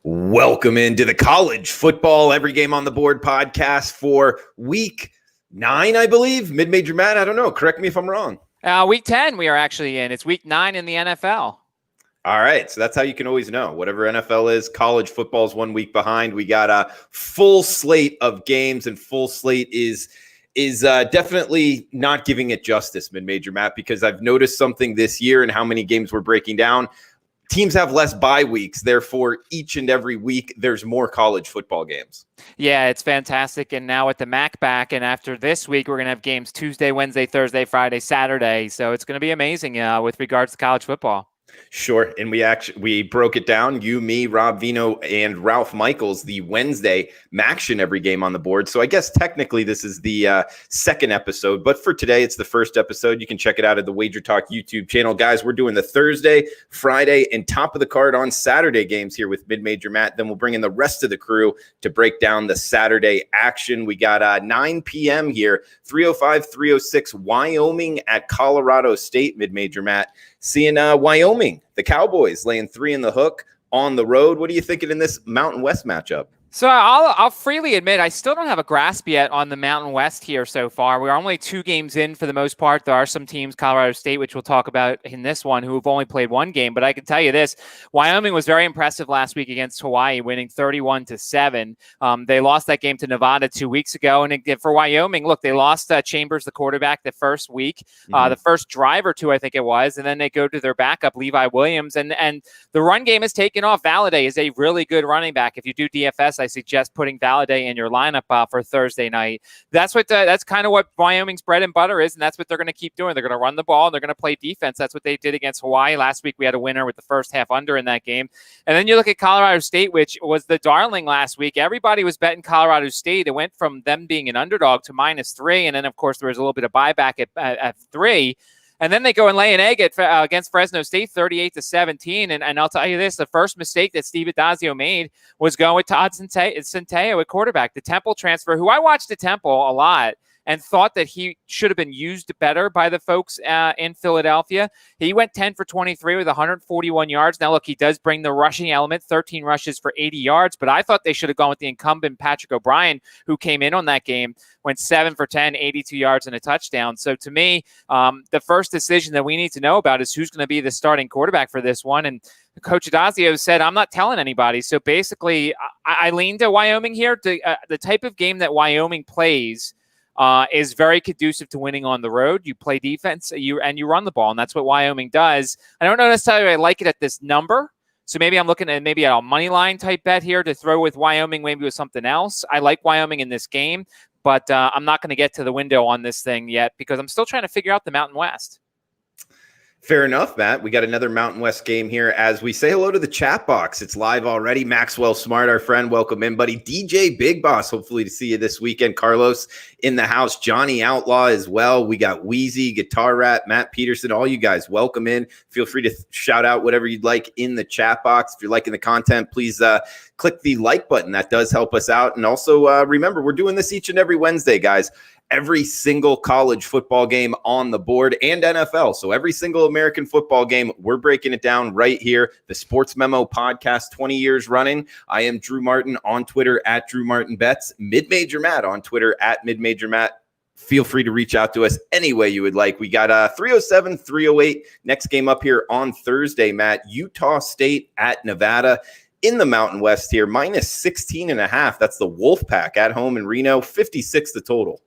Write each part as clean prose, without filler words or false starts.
Welcome into the College Football Every Game on the Board podcast for week 9, I believe. Mid-major Matt, I don't know. Correct me if I'm wrong. Week 10 we are actually in. It's week 9 in the NFL. All right, so that's how you can always know. Whatever NFL is, college football is 1 week behind. We got a full slate of games, and full slate is definitely not giving it justice, mid-major Matt, because I've noticed something this year and how many games we're breaking down. Teams have less bye weeks. Therefore, each and every week, there's more college football games. Yeah, it's fantastic. And now with the MAC back, and after this week, we're going to have games Tuesday, Wednesday, Thursday, Friday, Saturday. So it's going to be amazing with regards to college football. Sure. And we broke it down. You, me, Rob Vino, and Ralph Michaels, the Wednesday Maction Every Game on the Board. So I guess technically this is the second episode, but for today, it's the first episode. You can check it out at the Wager Talk YouTube channel. Guys, we're doing the Thursday, Friday, and top of the card on Saturday games here with Mid-Major Matt. Then we'll bring in the rest of the crew to break down the Saturday action. We got 9 p.m. here, 3:05, 3:06, Wyoming at Colorado State, Mid-Major Matt. Seeing Wyoming, the Cowboys laying 3 in the hook on the road. What are you thinking in this Mountain West matchup? So I'll freely admit I still don't have a grasp yet on the Mountain West here so far. We're only 2 games in for the most part. There are some teams, Colorado State, which we'll talk about in this one, who have only played 1 game. But I can tell you this, Wyoming was very impressive last week against Hawaii, winning 31-7. They lost that game to Nevada 2 weeks ago. And for Wyoming, look, they lost Chambers, the quarterback, the first week, the first drive or 2, I think it was. And then they go to their backup, Levi Williams. And the run game has taken off. Valladay is a really good running back. If you do DFS, I suggest putting Valladay in your lineup for Thursday night. That's kind of what Wyoming's bread and butter is, and that's what they're going to keep doing. They're going to run the ball, and they're going to play defense. That's what they did against Hawaii. Last week, we had a winner with the first half under in that game. And then you look at Colorado State, which was the darling last week. Everybody was betting Colorado State. It went from them being an underdog to -3, and then, of course, there was a little bit of buyback at 3. And then they go and lay an egg against Fresno State, 38-17. And I'll tell you this, the first mistake that Steve Addazio made was going with Todd Centeio at quarterback, the Temple transfer, who I watched at Temple a lot and thought that he should have been used better by the folks in Philadelphia. He went 10 for 23 with 141 yards. Now, look, he does bring the rushing element, 13 rushes for 80 yards, but I thought they should have gone with the incumbent Patrick O'Brien, who came in on that game, went 7 for 10, 82 yards and a touchdown. So to me, the first decision that we need to know about is who's going to be the starting quarterback for this one. And Coach Addazio said, I'm not telling anybody. So basically, I lean to Wyoming here. The type of game that Wyoming plays is very conducive to winning on the road. You play defense, you run the ball, and that's what Wyoming does. I don't know necessarily I like it at this number, so maybe I'm looking at a money line type bet here to throw with Wyoming, maybe with something else. I like Wyoming in this game, but I'm not going to get to the window on this thing yet because I'm still trying to figure out the Mountain West. Fair enough, Matt. We got another Mountain West game here as we say hello to the chat box. It's live already. Maxwell Smart, our friend, welcome in, buddy. DJ Big Boss, hopefully to see you this weekend. Carlos in the house. Johnny Outlaw as well. We got Wheezy, Guitar Rat, Matt Peterson, all you guys, welcome in. Feel free to shout out whatever you'd like in the chat box. If you're liking the content, please click the like button. That does help us out. And also remember, we're doing this each and every Wednesday, guys. Every single college football game on the board and NFL. So every single American football game, we're breaking it down right here. The Sports Memo podcast, 20 years running. I am Drew Martin on Twitter at Drew Martin Bets. Mid-Major Matt on Twitter at Mid-Major Matt. Feel free to reach out to us any way you would like. We got 307, 308. Next game up here on Thursday, Matt. Utah State at Nevada. In the Mountain West here, -16.5. That's the Wolfpack at home in Reno. 56 the total.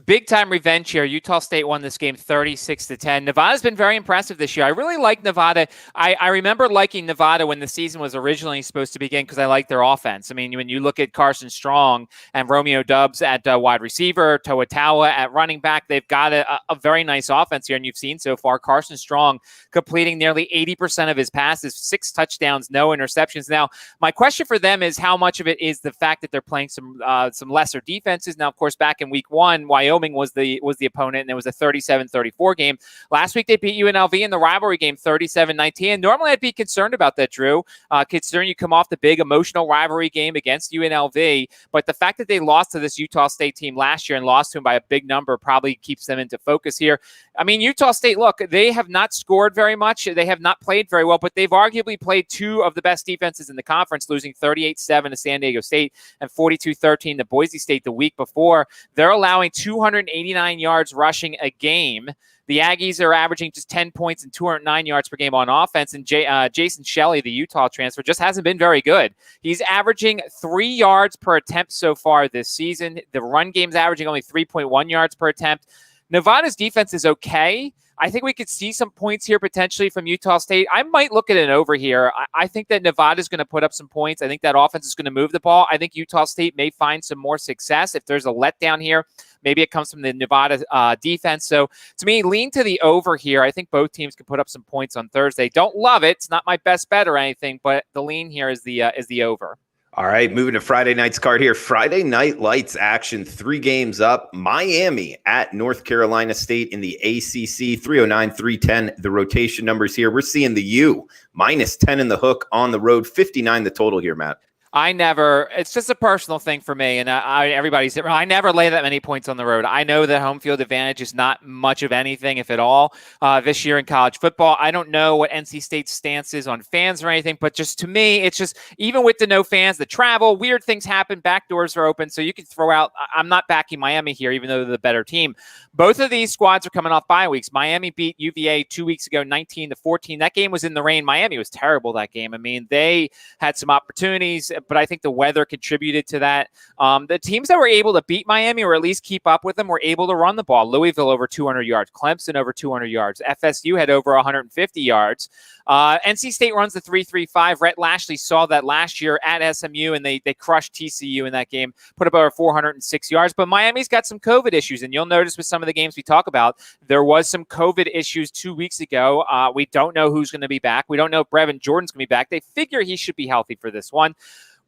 Big time revenge here. Utah State won this game 36-10. Nevada's been very impressive this year. I really like Nevada. I remember liking Nevada when the season was originally supposed to begin because I like their offense. I mean, when you look at Carson Strong and Romeo Dubs at wide receiver, Toatawa at running back, they've got a very nice offense here. And you've seen so far Carson Strong completing nearly 80% of his passes, 6 touchdowns, no interceptions. Now, my question for them is how much of it is the fact that they're playing some lesser defenses. Now, of course, back in week 1, Wyoming Wyoming was the opponent, and it was a 37-34 game. Last week they beat UNLV in the rivalry game 37-19. And normally I'd be concerned about that, Drew, considering you come off the big emotional rivalry game against UNLV. But the fact that they lost to this Utah State team last year and lost to them by a big number probably keeps them into focus here. I mean, Utah State, look, they have not scored very much. They have not played very well, but they've arguably played two of the best defenses in the conference, losing 38-7 to San Diego State and 42-13 to Boise State the week before. They're allowing 289 yards rushing a game. The Aggies are averaging just 10 points and 209 yards per game on offense. And Jason Shelley, the Utah transfer, just hasn't been very good. He's averaging 3 yards per attempt so far this season. The run game's averaging only 3.1 yards per attempt. Nevada's defense is okay. I think we could see some points here potentially from Utah State. I might look at an over here. I think that Nevada's going to put up some points. I think that offense is going to move the ball. I think Utah State may find some more success. If there's a letdown here, maybe it comes from the Nevada defense. So to me, lean to the over here. I think both teams can put up some points on Thursday. Don't love it. It's not my best bet or anything, but the lean here is the over. All right, moving to Friday night's card here. Friday night lights action, 3 games up. Miami at North Carolina State in the ACC, 309-310. The rotation numbers here. We're seeing the U, -10 in the hook on the road, 59 the total here, Matt. It's just a personal thing for me. And I never lay that many points on the road. I know that home field advantage is not much of anything, if at all, this year in college football. I don't know what NC State's stance is on fans or anything, but just to me, it's just, even with the no fans, the travel, weird things happen, back doors are open. So you can throw out, I'm not backing Miami here, even though they're the better team. Both of these squads are coming off bye weeks. Miami beat UVA 2 weeks ago, 19-14. That game was in the rain. Miami was terrible that game. I mean, they had some opportunities, but I think the weather contributed to that. The teams that were able to beat Miami or at least keep up with them were able to run the ball. Louisville over 200 yards. Clemson over 200 yards. FSU had over 150 yards. NC State runs the 3-3-5. Rhett Lashley saw that last year at SMU, and they crushed TCU in that game, put up over 406 yards. But Miami's got some COVID issues, and you'll notice with some of the games we talk about, there was some COVID issues 2 weeks ago. We don't know who's going to be back. We don't know if Brevin Jordan's going to be back. They figure he should be healthy for this one.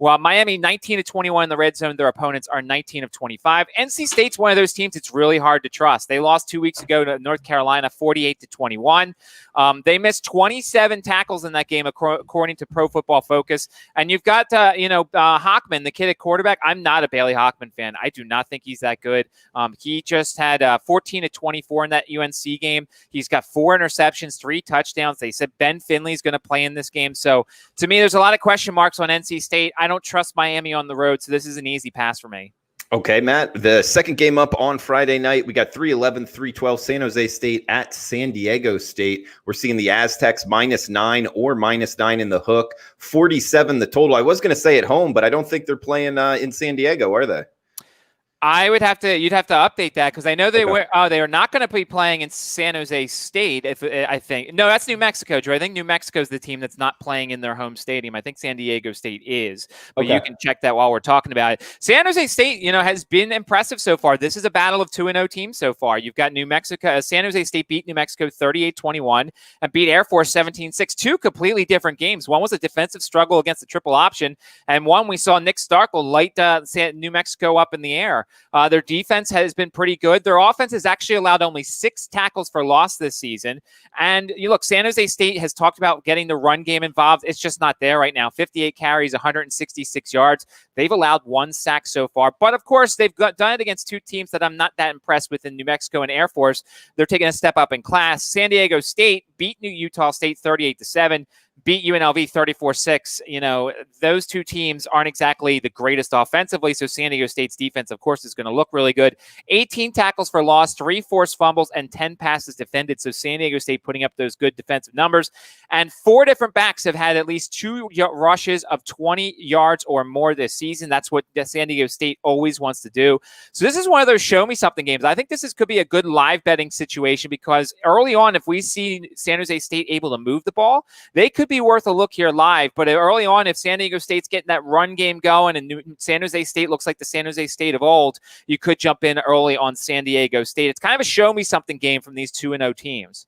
While Miami 19-21 in the red zone, their opponents are 19-25. NC State's one of those teams it's really hard to trust. They lost 2 weeks ago to North Carolina, 48-21. They missed 27 tackles in that game, according to Pro Football Focus. And you've got, Hockman, the kid at quarterback. I'm not a Bailey Hockman fan. I do not think he's that good. He just had 14-24 in that UNC game. He's got 4 interceptions, 3 touchdowns. They said Ben Finley's going to play in this game. So to me, there's a lot of question marks on NC State. I don't trust Miami on the road, so this is an easy pass for me. Okay, Matt, the second game up on Friday night, we got 3-11, 3-12 San Jose State at San Diego State. We're seeing the Aztecs -9 or -9 in the hook, 47 the total. I was going to say at home, but I don't think they're playing in San Diego, are they? You'd have to update that, because I know they are not going to be playing in San Jose State. I think no, that's New Mexico, Drew. I think New Mexico is the team that's not playing in their home stadium. I think San Diego State is, but you can check that while we're talking about it. San Jose State, has been impressive so far. This is a battle of 2-0 teams so far. You've got New Mexico. San Jose State beat New Mexico 38-21 and beat Air Force 17-6. 2 completely different games. One was a defensive struggle against the triple option, and one we saw Nick Starkel light New Mexico up in the air. Their defense has been pretty good. Their offense has actually allowed only 6 tackles for loss this season. And you look, San Jose State has talked about getting the run game involved. It's just not there right now. 58 carries, 166 yards. They've allowed 1 sack so far. But of course, they've done it against 2 teams that I'm not that impressed with in New Mexico and Air Force. They're taking a step up in class. San Diego State beat Utah State 38-7. Beat UNLV 34-6. Those 2 teams aren't exactly the greatest offensively, so San Diego State's defense, of course, is going to look really good. 18 tackles for loss, 3 forced fumbles, and 10 passes defended, so San Diego State putting up those good defensive numbers. And 4 different backs have had at least 2 rushes of 20 yards or more this season. That's what San Diego State always wants to do. So this is one of those show-me-something games. I think this could be a good live betting situation, because early on, if we see San Jose State able to move the ball, they could be worth a look here live. But early on, if San Diego State's getting that run game going and San Jose State looks like the San Jose State of old, you could jump in early on San Diego State. It's kind of a show-me-something game from these 2-0 teams.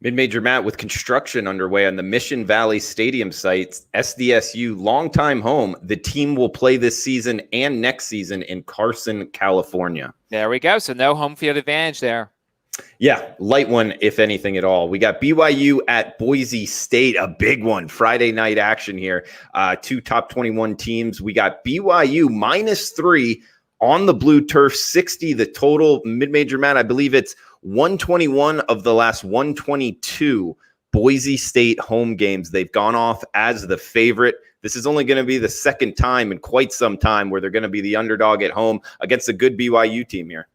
Mid-major Matt, with construction underway on the Mission Valley Stadium site, SDSU longtime home. The team will play this season and next season in Carson, California. There we go. So no home field advantage there. Yeah, light one, if anything at all. We got BYU at Boise State, a big one. Friday night action here. Two top 21 teams. We got BYU -3 on the blue turf, 60 the total. Mid-major Matt, I believe it's 121 of the last 122 Boise State home games. They've gone off as the favorite. This is only going to be the second time in quite some time where they're going to be the underdog at home against a good BYU team here.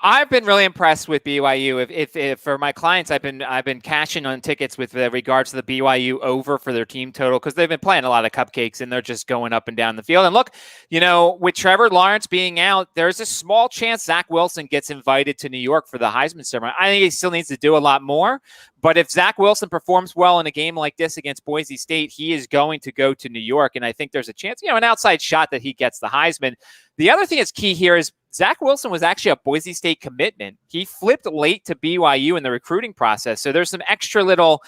I've been really impressed with BYU. If for my clients, I've been cashing on tickets with regards to the BYU over for their team total because they've been playing a lot of cupcakes and they're just going up and down the field. And look, with Trevor Lawrence being out, there's a small chance Zach Wilson gets invited to New York for the Heisman ceremony. I think he still needs to do a lot more. But if Zach Wilson performs well in a game like this against Boise State, he is going to go to New York. And I think there's a chance, an outside shot that he gets the Heisman. The other thing that's key here is Zach Wilson was actually a Boise State commitment. He flipped late to BYU in the recruiting process. So there's some extra little,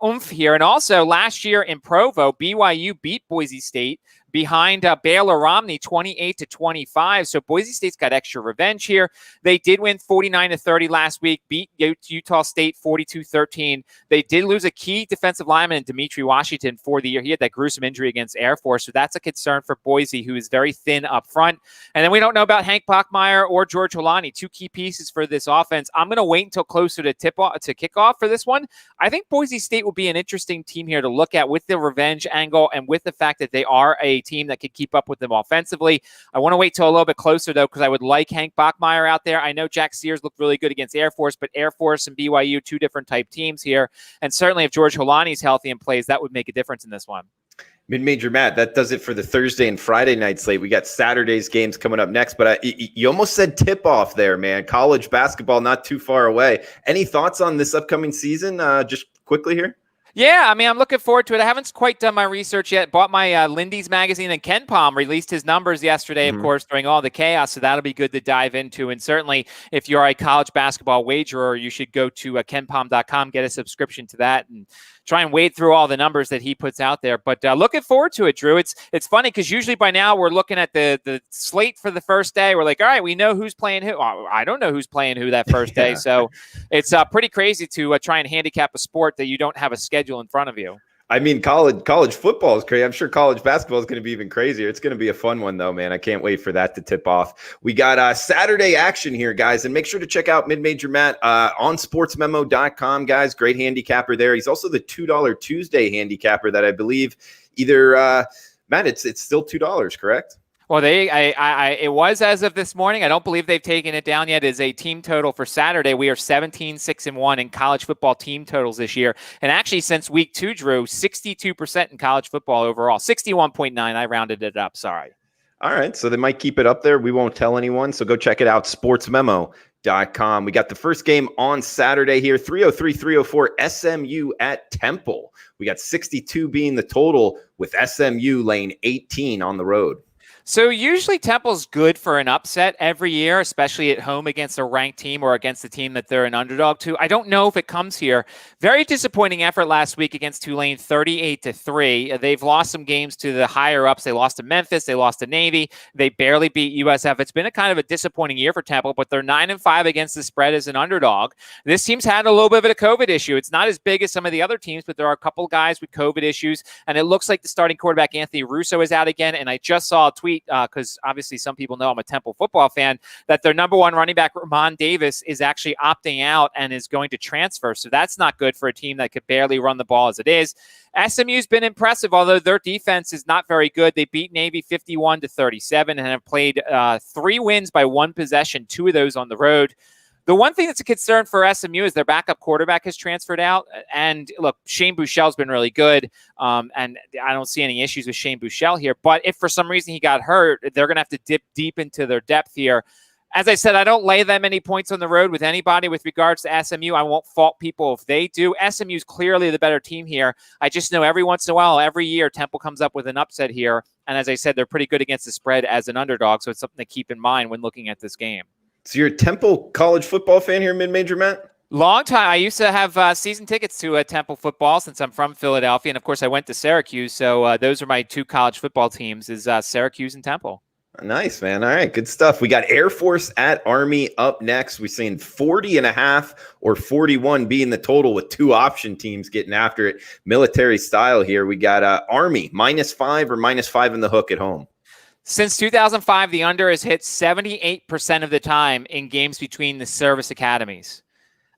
oomph here. And also last year in Provo, BYU beat Boise State behind Baylor Romney 28-25. So Boise State's got extra revenge here. They did win 49-30 last week, beat Utah State 42-13. They did lose a key defensive lineman in Dimitri Washington for the year. He had that gruesome injury against Air Force. So that's a concern for Boise, who is very thin up front. And then we don't know about Hank Bachmeier or George Holani, two key pieces for this offense. I'm going to wait until closer to kickoff for this one. I think Boise State will be an interesting team here to look at with the revenge angle and with the fact that they are a team that could keep up with them offensively. I want to wait till a little bit closer, though, because I would like Hank Bachmeier out there. I know Jack Sears looked really good against Air Force, but Air Force and BYU, two different type teams here. And certainly if George Holani's healthy and plays, that would make a difference in this one. Mid-major Matt, that does it for the Thursday and Friday night slate. We got Saturday's games coming up next, but you almost said tip-off there, man. College basketball not too far away. Any thoughts on this upcoming season, just quickly here? Yeah, I'm looking forward to it. I haven't quite done my research yet. Bought my Lindy's magazine, and Ken Palm released his numbers yesterday, of course, during all the chaos. So that'll be good to dive into. And certainly, if you're a college basketball wagerer, you should go to kenpalm.com, get a subscription to that, and try and wade through all the numbers that he puts out there. But looking forward to it, Drew. It's funny because usually by now we're looking at the slate for the first day. We're like, all right, we know who's playing who. I don't know who's playing who that first day. So it's pretty crazy to try and handicap a sport that you don't have a schedule in front of you. I mean, college football is crazy. I'm sure college basketball is going to be even crazier. It's going to be a fun one, though, man. I can't wait for that to tip off. We got Saturday action here, guys, and make sure to check out Mid-Major Matt on sportsmemo.com, guys. Great handicapper there. He's also the $2 Tuesday handicapper that I believe either Matt, it's still $2, correct? Well, it was as of this morning. I don't believe they've taken it down yet. It is a team total for Saturday. We are 17-6-1 in college football team totals this year. And actually, since week 2, Drew, 62% in college football overall. 61.9. I rounded it up. Sorry. All right. So they might keep it up there. We won't tell anyone. So go check it out. Sportsmemo.com. We got the first game on Saturday here. 303-304 SMU at Temple. We got 62 being the total with SMU laying 18 on the road. So usually Temple's good for an upset every year, especially at home against a ranked team or against a team that they're an underdog to. I don't know if it comes here. Very disappointing effort last week against Tulane, 38-3. They've lost some games to the higher ups. They lost to Memphis. They lost to Navy. They barely beat USF. It's been a kind of a disappointing year for Temple, but they're 9-5 against the spread as an underdog. This team's had a little bit of a COVID issue. It's not as big as some of the other teams, but there are a couple guys with COVID issues, and it looks like the starting quarterback Anthony Russo is out again. And I just saw a tweet because obviously some people know I'm a Temple football fan, that their number one running back, Ramon Davis, is actually opting out and is going to transfer. So that's not good for a team that could barely run the ball as it is. SMU's been impressive, although their defense is not very good. They beat Navy 51-37 and have played 3 wins by 1 possession, 2 of those on the road. The one thing that's a concern for SMU is their backup quarterback has transferred out. And look, Shane Buechele's been really good. And I don't see any issues with Shane Buechele here. But if for some reason he got hurt, they're going to have to dip deep into their depth here. As I said, I don't lay that many points on the road with anybody with regards to SMU. I won't fault people if they do. SMU's clearly the better team here. I just know every once in a while, every year, Temple comes up with an upset here. And as I said, they're pretty good against the spread as an underdog. So it's something to keep in mind when looking at this game. So you're a Temple college football fan here, Mid-Major Matt? Long time. I used to have season tickets to Temple football since I'm from Philadelphia. And of course, I went to Syracuse. So those are my two college football teams is Syracuse and Temple. Nice, man. All right, good stuff. We got Air Force at Army up next. We're seeing 40.5 or 41 being the total with two option teams getting after it. Military style here. We got Army -5 or -5 in the hook at home. Since 2005, the under has hit 78% of the time in games between the service academies.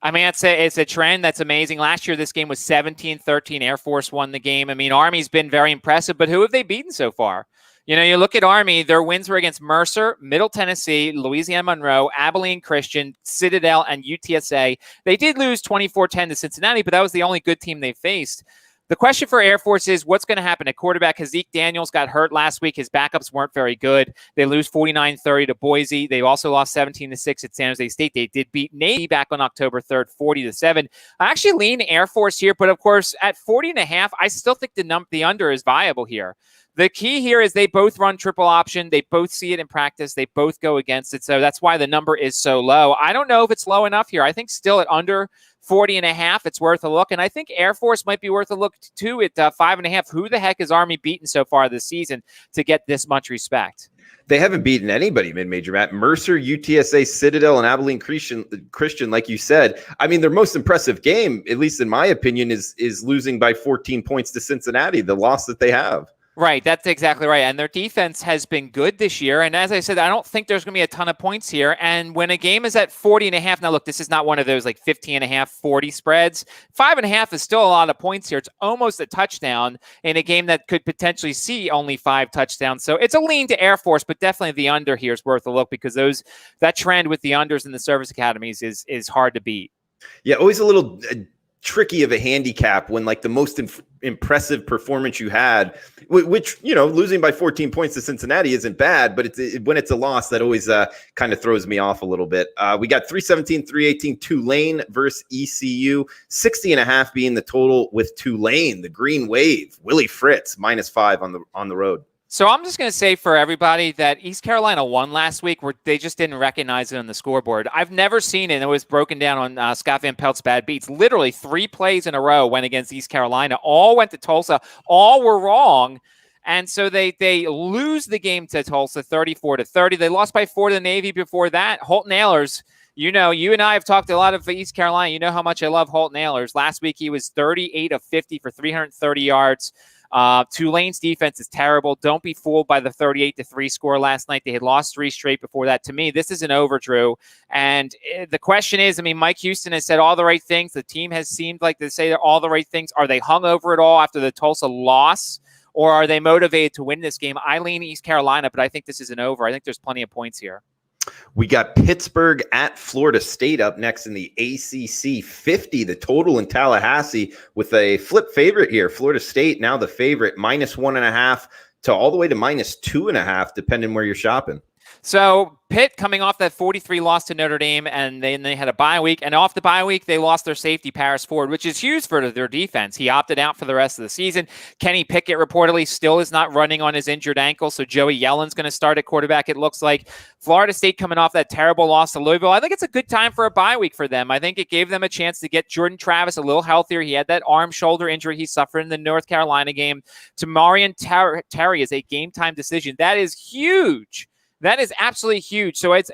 I mean, it's a trend that's amazing. Last year, this game was 17-13. Air Force won the game. I mean, Army's been very impressive, but who have they beaten so far? You know, you look at Army, their wins were against Mercer, Middle Tennessee, Louisiana Monroe, Abilene Christian, Citadel, and UTSA. They did lose 24-10 to Cincinnati, but that was the only good team they faced. The question for Air Force is what's going to happen at quarterback. Zeke Daniels got hurt last week. His backups weren't very good. They lose 49-30 to Boise. They also lost 17-6 at San Jose State. They did beat Navy back on October 3rd, 40-7. I actually lean Air Force here, but of course at 40.5, I still think the under is viable here. The key here is they both run triple option. They both see it in practice. They both go against it. So that's why the number is so low. I don't know if it's low enough here. I think still at under 40.5, it's worth a look. And I think Air Force might be worth a look too at 5.5. Who the heck has Army beaten so far this season to get this much respect? They haven't beaten anybody mid-major, Matt. Mercer, UTSA, Citadel, and Abilene Christian, like you said. I mean, their most impressive game, at least in my opinion, is losing by 14 points to Cincinnati, the loss that they have. Right, that's exactly right. And their defense has been good this year. And as I said, I don't think there's going to be a ton of points here. And when a game is at 40.5, now look, this is not one of those like 50.5, 40 spreads. 5.5 is still a lot of points here. It's almost a touchdown in a game that could potentially see only 5 touchdowns. So it's a lean to Air Force, but definitely the under here is worth a look because that trend with the unders in the service academies is hard to beat. Yeah, always a little tricky of a handicap when like the most impressive performance you had, which, you know, losing by 14 points to Cincinnati isn't bad, but when it's a loss, that always kind of throws me off a little bit. We got 317-318 Tulane versus ECU, 60.5 being the total with Tulane, the Green Wave, Willie Fritz, -5 on the road. So I'm just going to say for everybody that East Carolina won last week where they just didn't recognize it on the scoreboard. I've never seen it. It was broken down on Scott Van Pelt's Bad Beats. Literally 3 plays in a row went against East Carolina. All went to Tulsa. All were wrong. And so they lose the game to Tulsa 34-30. They lost by 4 to the Navy before that. Holton Ahlers, you know, you and I have talked a lot of East Carolina. You know how much I love Holton Ahlers. Last week he was 38 of 50 for 330 yards. Tulane's defense is terrible. Don't be fooled by the 38-3 score last night. They had lost 3 straight before that. To me, this is an over, Drew. And the question is, I mean, Mike Houston has said all the right things. The team has seemed like they say all the right things. Are they hung over it all after the Tulsa loss? Or are they motivated to win this game? I lean East Carolina, but I think this is an over. I think there's plenty of points here. We got Pittsburgh at Florida State up next in the ACC 50, the total in Tallahassee with a flip favorite here. Florida State now the favorite, -1.5 to all the way to -2.5, depending where you're shopping. So Pitt coming off that 43 loss to Notre Dame, and then they had a bye week. And off the bye week, they lost their safety, Paris Ford, which is huge for their defense. He opted out for the rest of the season. Kenny Pickett reportedly still is not running on his injured ankle, so Joey Yellen's going to start at quarterback, it looks like. Florida State coming off that terrible loss to Louisville. I think it's a good time for a bye week for them. I think it gave them a chance to get Jordan Travis a little healthier. He had that arm-shoulder injury he suffered in the North Carolina game. Tamarian Terry is a game-time decision. That is huge. That is absolutely huge. So it's.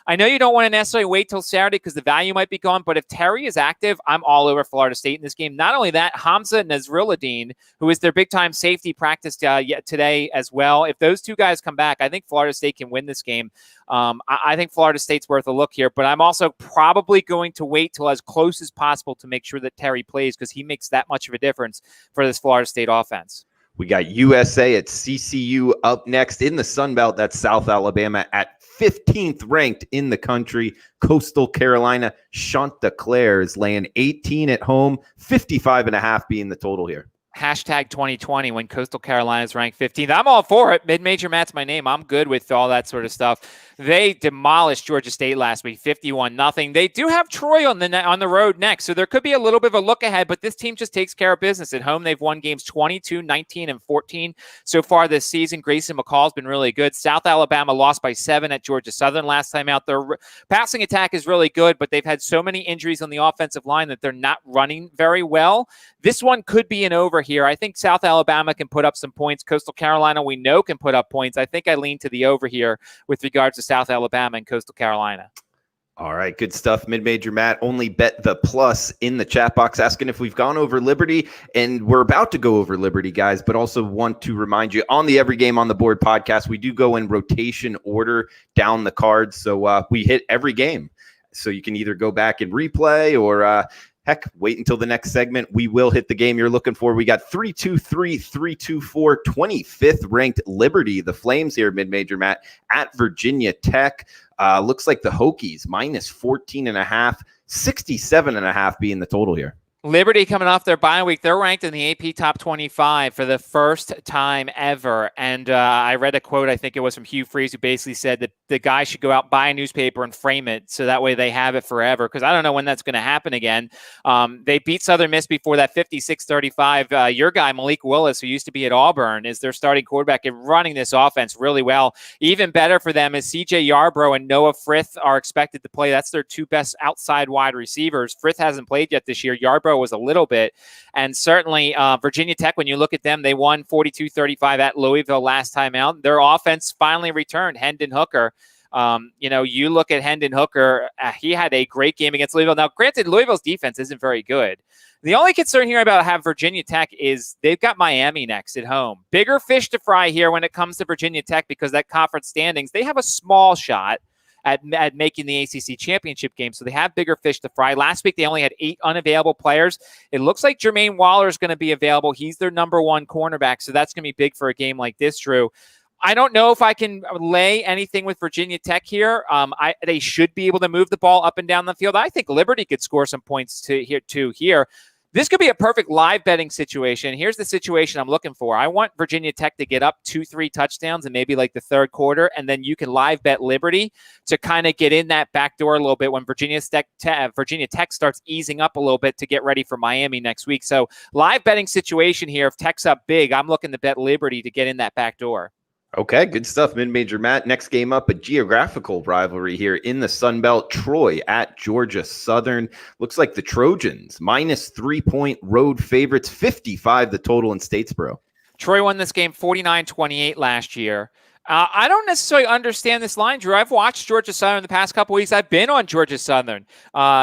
I know you don't want to necessarily wait till Saturday because the value might be gone, but if Terry is active, I'm all over Florida State in this game. Not only that, Hamza Nasrulladean, who is their big-time safety, practiced today as well. If those two guys come back, I think Florida State can win this game. I think Florida State's worth a look here, but I'm also probably going to wait till as close as possible to make sure that Terry plays because he makes that much of a difference for this Florida State offense. We got USA at CCU up next in the Sun Belt. That's South Alabama at 15th ranked in the country. Coastal Carolina, Chanticleer is laying 18 at home, 55.5 being the total here. hashtag 2020 when Coastal Carolina is ranked 15th. I'm all for it. Mid-major Matt's my name. I'm good with all that sort of stuff. They demolished Georgia State last week, 51-0. They do have Troy on the road next, so there could be a little bit of a look ahead, but this team just takes care of business. At home, they've won games 22, 19, and 14 so far this season. Grayson McCall's been really good. South Alabama lost by 7 at Georgia Southern last time out. Their passing attack is really good, but they've had so many injuries on the offensive line that they're not running very well. This one could be an over here. I think South Alabama can put up some points. Coastal Carolina, we know, can put up points. I think I lean to the over here with regards to South Alabama and Coastal Carolina. All right, good stuff. Mid-major Matt, only bet the plus in the chat box, asking if we've gone over Liberty, and we're about to go over Liberty, guys, but also want to remind you on the Every Game on the Board podcast, we do go in rotation order down the cards, so we hit every game. So you can either go back and replay or heck, wait until the next segment. We will hit the game you're looking for. We got 3-2-3, 3-2-4, 25th ranked Liberty, the Flames here, mid-major Matt, at Virginia Tech. Looks like the Hokies minus 14.5, 67.5 being the total here. Liberty coming off their bye week. They're ranked in the AP Top 25 for the first time ever. And I read a quote, I think it was from Hugh Freeze, who basically said that the guy should go out, buy a newspaper, and frame it so that way they have it forever. Because I don't know when that's going to happen again. They beat Southern Miss before that 56-35. Your guy, Malik Willis, who used to be at Auburn, is their starting quarterback and running this offense really well. Even better for them is CJ Yarbrough and Noah Frith are expected to play. That's their two best outside wide receivers. Frith hasn't played yet this year. Yarbrough was a little bit. And certainly Virginia Tech, when you look at them, they won 42-35 at Louisville last time out. Their offense finally returned. Hendon Hooker. You look at Hendon Hooker, he had a great game against Louisville. Now, granted, Louisville's defense isn't very good. The only concern here about Virginia Tech is they've got Miami next at home. Bigger fish to fry here when it comes to Virginia Tech because that conference standings, they have a small shot at making the ACC championship game. So they have bigger fish to fry. Last week, they only had 8 unavailable players. It looks like Jermaine Waller is going to be available. He's their number 1 cornerback. So that's going to be big for a game like this, Drew. I don't know if I can lay anything with Virginia Tech here. They should be able to move the ball up and down the field. I think Liberty could score some points here. This could be a perfect live betting situation. Here's the situation I'm looking for. I want Virginia Tech to get up 2-3 touchdowns in maybe like the third quarter, and then you can live bet Liberty to kind of get in that back door a little bit when Virginia Tech starts easing up a little bit to get ready for Miami next week. So live betting situation here. If Tech's up big, I'm looking to bet Liberty to get in that back door. Okay, good stuff. Mid-major Matt. Next game up, a geographical rivalry here in the Sun Belt. Troy at Georgia Southern. Looks like the Trojans minus 3-point road favorites, 55 the total in Statesboro. Troy won this game 49-28 last year. I don't necessarily understand this line, Drew. I've watched Georgia Southern the past couple weeks. I've been on Georgia Southern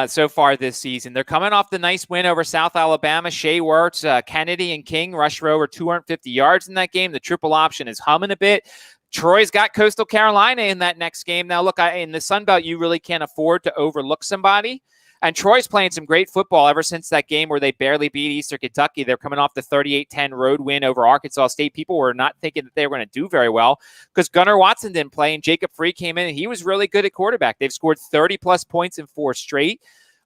so far this season. They're coming off the nice win over South Alabama. Shea Wertz, Kennedy, and King rushed for over 250 yards in that game. The triple option is humming a bit. Troy's got Coastal Carolina in that next game. Now, look, in the Sun Belt, you really can't afford to overlook somebody. And Troy's playing some great football ever since that game where they barely beat Eastern Kentucky. They're coming off the 38-10 road win over Arkansas State. People were not thinking that they were going to do very well because Gunnar Watson didn't play and Jacob Free came in and he was really good at quarterback. They've scored 30-plus points in 4 straight.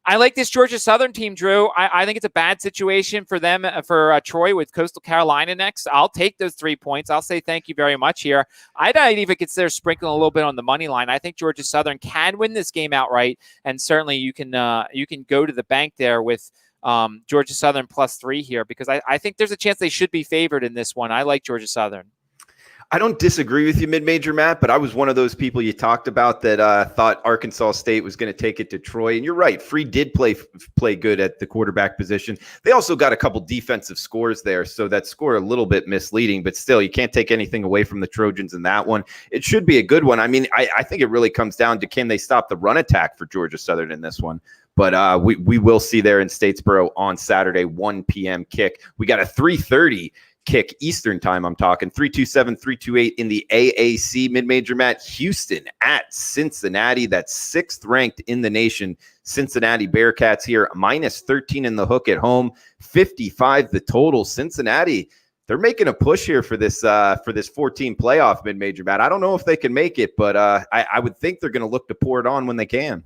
I like this Georgia Southern team, Drew. I think it's a bad situation for them, for Troy with Coastal Carolina next. I'll take those 3 points. I'll say thank you very much here. I'd even consider sprinkling a little bit on the money line. I think Georgia Southern can win this game outright, and certainly you can go to the bank there with Georgia Southern +3 here because I think there's a chance they should be favored in this one. I like Georgia Southern. I don't disagree with you, mid-major Matt, but I was one of those people you talked about that thought Arkansas State was going to take it to Troy. And you're right. Free did play good at the quarterback position. They also got a couple defensive scores there, so that score a little bit misleading. But still, you can't take anything away from the Trojans in that one. It should be a good one. I mean, I think it really comes down to can they stop the run attack for Georgia Southern in this one. But we will see there in Statesboro on Saturday, 1 p.m. kick. We got a 3:30 kick Eastern time. I'm talking 327, 328 in the AAC mid-major Matt. Houston at Cincinnati. That's 6th ranked in the nation. Cincinnati Bearcats here minus 13 in the hook at home, 55 the total. Cincinnati, they're making a push here for this 14 playoff mid-major Matt. I don't know if they can make it, but I would think they're going to look to pour it on when they can.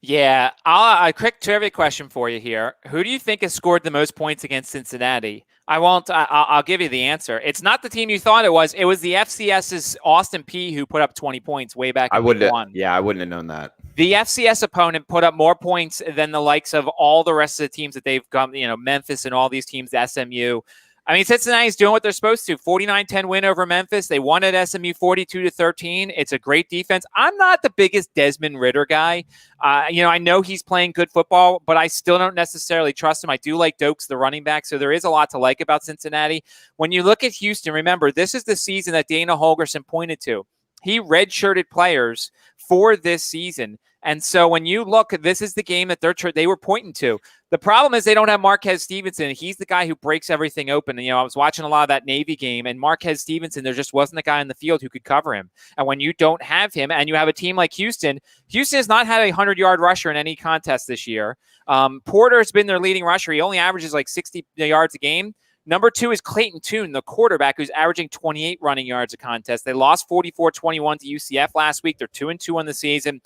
Yeah, a quick trivia question for you here. Who do you think has scored the most points against Cincinnati? I won't. I'll give you the answer. It's not the team you thought it was. It was the FCS's Austin P who put up 20 points way back in week one. Yeah, I wouldn't have known that. The FCS opponent put up more points than the likes of all the rest of the teams that they've come, Memphis and all these teams, SMU. I mean, Cincinnati's doing what they're supposed to. 49-10 win over Memphis. They won at SMU 42-13. It's a great defense. I'm not the biggest Desmond Ridder guy. I know he's playing good football, but I still don't necessarily trust him. I do like Dokes, the running back, so there is a lot to like about Cincinnati. When you look at Houston, remember, this is the season that Dana Holgorsen pointed to. He redshirted players for this season. And so when you look, this is the game that they were pointing to. The problem is they don't have Marquez Stevenson. He's the guy who breaks everything open. And, I was watching a lot of that Navy game, and Marquez Stevenson, there just wasn't a guy in the field who could cover him. And when you don't have him, and you have a team like Houston has not had a 100-yard rusher in any contest this year. Porter has been their leading rusher. He only averages like 60 yards a game. Number 2 is Clayton Tune, the quarterback, who's averaging 28 running yards a contest. They lost 44-21 to UCF last week. They're 2-2 on the season.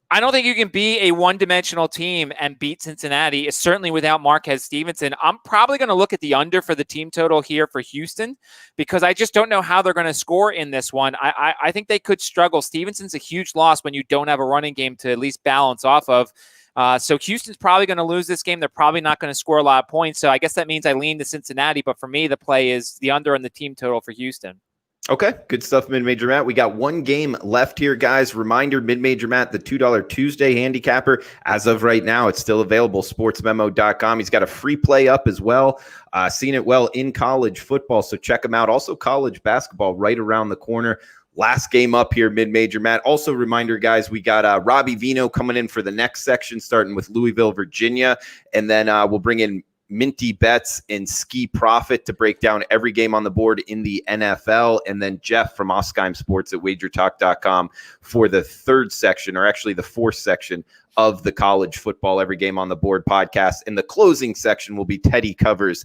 I don't think you can be a one-dimensional team and beat Cincinnati, certainly without Marquez Stevenson. I'm probably going to look at the under for the team total here for Houston because I just don't know how they're going to score in this one. I think they could struggle. Stevenson's a huge loss when you don't have a running game to at least balance off of. So Houston's probably going to lose this game. They're probably not going to score a lot of points. So I guess that means I lean to Cincinnati. But for me, the play is the under and the team total for Houston. Okay, good stuff, Mid-Major Matt. We got one game left here, guys. Reminder, Mid-Major Matt, the $2 Tuesday handicapper. As of right now, it's still available, sportsmemo.com. He's got a free play up as well. Seen it well in college football, so check him out. Also, college basketball right around the corner. Last game up here, Mid-Major Matt. Also, reminder, guys, we got Robbie Vino coming in for the next section, starting with Louisville, Virginia. And then we'll bring in Minty Bets and Ski Profit to break down every game on the board in the NFL. And then Jeff from Oskheim Sports at wagertalk.com for the third section, or actually the fourth section of the college football every game on the board podcast. And the closing section will be Teddy Covers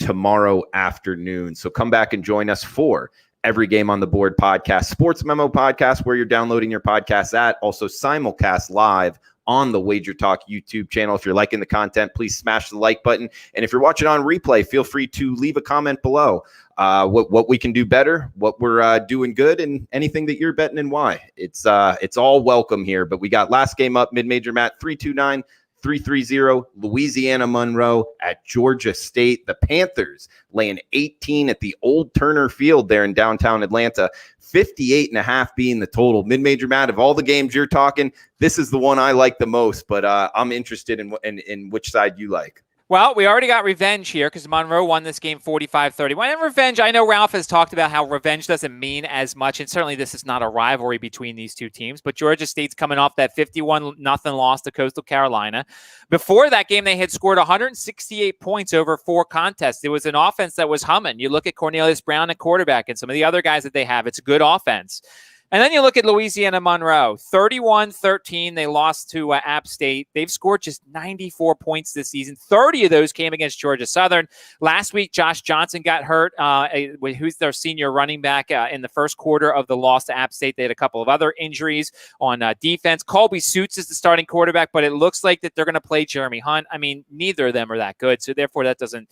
tomorrow afternoon. So come back and join us for Every Game on the Board podcast, Sports Memo podcast, where you're downloading your podcasts at. Also simulcast live on the Wager Talk YouTube channel. If you're liking the content, please smash the like button. And if you're watching on replay, feel free to leave a comment below. What we can do better, what we're doing good, and anything that you're betting and why. It's all welcome here. But we got last game up, Mid-Major Matt, 329-330, Louisiana Monroe at Georgia State. The Panthers laying 18 at the old Turner Field there in downtown Atlanta. 58.5 being the total. Mid-Major Matt, of all the games you're talking, this is the one I like the most, but I'm interested in which side you like. Well, we already got revenge here because Monroe won this game 45-31. And revenge, I know Ralph has talked about how revenge doesn't mean as much, and certainly this is not a rivalry between these two teams, but Georgia State's coming off that 51-0 loss to Coastal Carolina. Before that game, they had scored 168 points over 4 contests. It was an offense that was humming. You look at Cornelius Brown at quarterback and some of the other guys that they have. It's a good offense. And then you look at Louisiana Monroe, 31-13. They lost to App State. They've scored just 94 points this season. 30 of those came against Georgia Southern. Last week, Josh Johnson got hurt, who's their senior running back in the first quarter of the loss to App State. They had a couple of other injuries on defense. Colby Suits is the starting quarterback, but it looks like that they're going to play Jeremy Hunt. I mean, neither of them are that good, so therefore that doesn't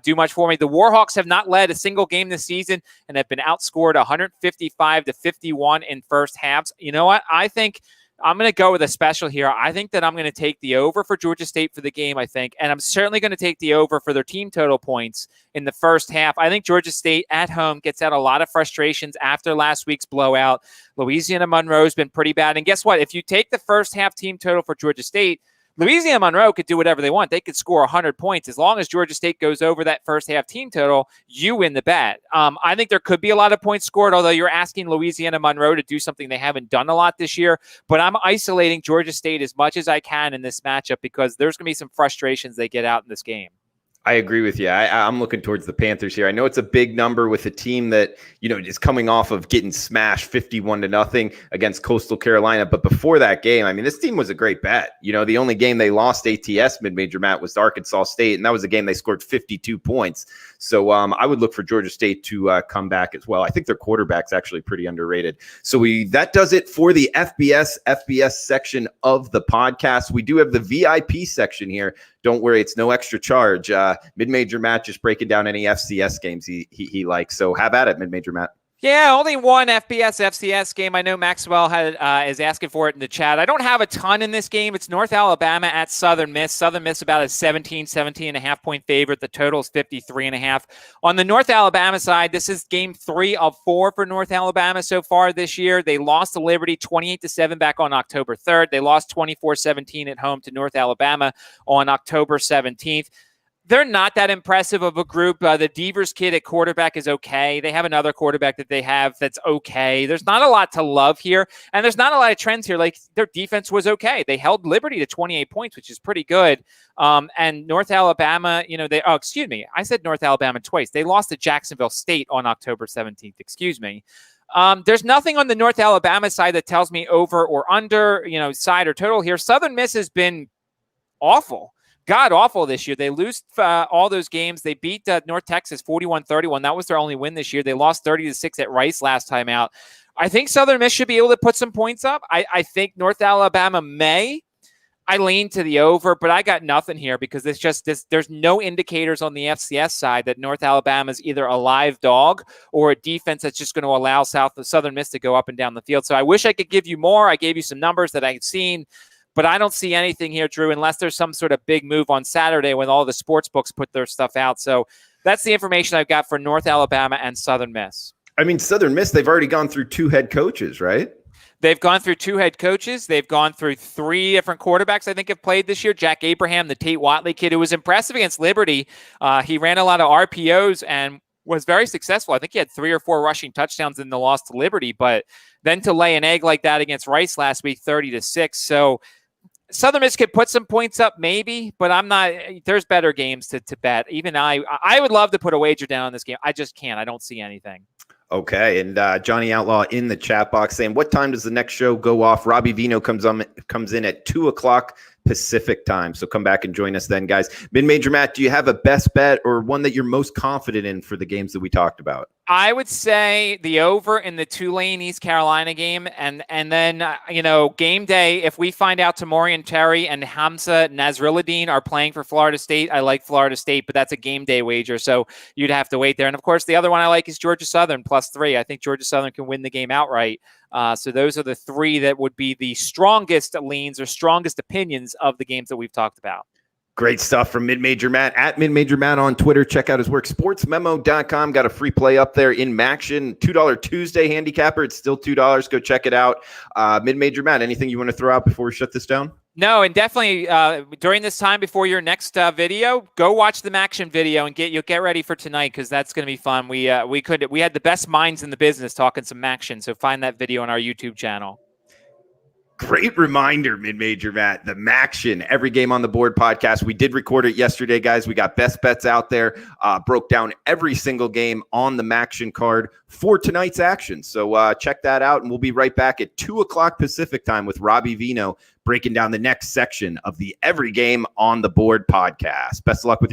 do much for me. The Warhawks have not led a single game this season and have been outscored 155-51 in first halves. You know what? I think I'm going to go with a special here. I think that I'm going to take the over for Georgia State for the game, and I'm certainly going to take the over for their team total points in the first half. I think Georgia State at home gets out a lot of frustrations after last week's blowout. Louisiana Monroe's been pretty bad. And guess what? If you take the first half team total for Georgia State, Louisiana Monroe could do whatever they want. They could score 100 points. As long as Georgia State goes over that first half team total, you win the bet. I think there could be a lot of points scored, although you're asking Louisiana Monroe to do something they haven't done a lot this year. But I'm isolating Georgia State as much as I can in this matchup because there's going to be some frustrations they get out in this game. I agree with you. I'm looking towards the Panthers here. I know it's a big number with a team that, is coming off of getting smashed 51-0 against Coastal Carolina. But before that game, I mean, this team was a great bet. The only game they lost ATS mid-major, Matt, was to Arkansas State, and that was a game they scored 52 points. So I would look for Georgia State to come back as well. I think their quarterback's actually pretty underrated. So that does it for the FBS section of the podcast. We do have the VIP section here. Don't worry, it's no extra charge. Mid-major Matt just breaking down any FCS games he likes. So have at it, Mid-major Matt. Yeah, only one FCS game. I know Maxwell is asking for it in the chat. I don't have a ton in this game. It's North Alabama at Southern Miss. Southern Miss about a 17.5 point favorite. The total is 53.5. On the North Alabama side, this is game 3 of 4 for North Alabama so far this year. They lost to Liberty 28-7 back on October 3rd. They lost 24-17 at home to North Alabama on October 17th. They're not that impressive of a group. The Devers kid at quarterback is okay. They have another quarterback that they have that's okay. There's not a lot to love here, and there's not a lot of trends here. Like, their defense was okay. They held Liberty to 28 points, which is pretty good. And North Alabama, I said North Alabama twice. They lost to Jacksonville State on October 17th. Excuse me. There's nothing on the North Alabama side that tells me over or under, side or total here. Southern Miss has been awful. God awful this year. They lose all those games. They beat North Texas 41-31. That was their only win this year. They lost 30-6 at Rice last time out. I think Southern Miss should be able to put some points up. I think North Alabama may. I lean to the over, but I got nothing here because it's just this. There's no indicators on the FCS side that North Alabama is either a live dog or a defense that's just going to allow Southern Miss to go up and down the field. So I wish I could give you more. I gave you some numbers that I've seen. But I don't see anything here, Drew, unless there's some sort of big move on Saturday when all the sports books put their stuff out. So that's the information I've got for North Alabama and Southern Miss. I mean, Southern Miss, they've already gone through 2 head coaches, right? They've gone through 2 head coaches. They've gone through 3 different quarterbacks, I think, have played this year. Jack Abraham, the Tate Watley kid, who was impressive against Liberty. He ran a lot of RPOs and was very successful. I think he had 3 or 4 rushing touchdowns in the loss to Liberty. But then to lay an egg like that against Rice last week, 30-6. So Southern Miss could put some points up, maybe, but I'm not. There's better games to bet. Even I would love to put a wager down on this game. I just can't. I don't see anything. Okay, and Johnny Outlaw in the chat box saying, "What time does the next show go off?" Robbie Vino comes in at 2:00 Pacific time. So come back and join us then, guys. Mid-major Matt, do you have a best bet or one that you're most confident in for the games that we talked about? I would say the over in the Tulane East Carolina game, and then game day. If we find out Tamorian Terry and Hamza Nasrilladeen are playing for Florida State, I like Florida State, but that's a game day wager, so you'd have to wait there. And of course, the other one I like is Georgia Southern +3. I think Georgia Southern can win the game outright. So those are the 3 that would be the strongest leans or strongest opinions of the games that we've talked about. Great stuff from Mid-Major Matt at Mid-Major Matt on Twitter. Check out his work, sportsmemo.com. Got a free play up there in Maction. $2 Tuesday handicapper. It's still $2. Go check it out. Mid-Major Matt, anything you want to throw out before we shut this down? No, and definitely during this time before your next video, go watch the Maction video and get ready for tonight because that's going to be fun. We had the best minds in the business talking some Maction, so find that video on our YouTube channel. Great reminder, Mid-Major Matt, the Maction Every Game on the Board podcast. We did record it yesterday, guys. We got best bets out there, broke down every single game on the Maction card for tonight's action. So check that out, and we'll be right back at 2:00 Pacific time with Robbie Vino breaking down the next section of the Every Game on the Board podcast. Best of luck with your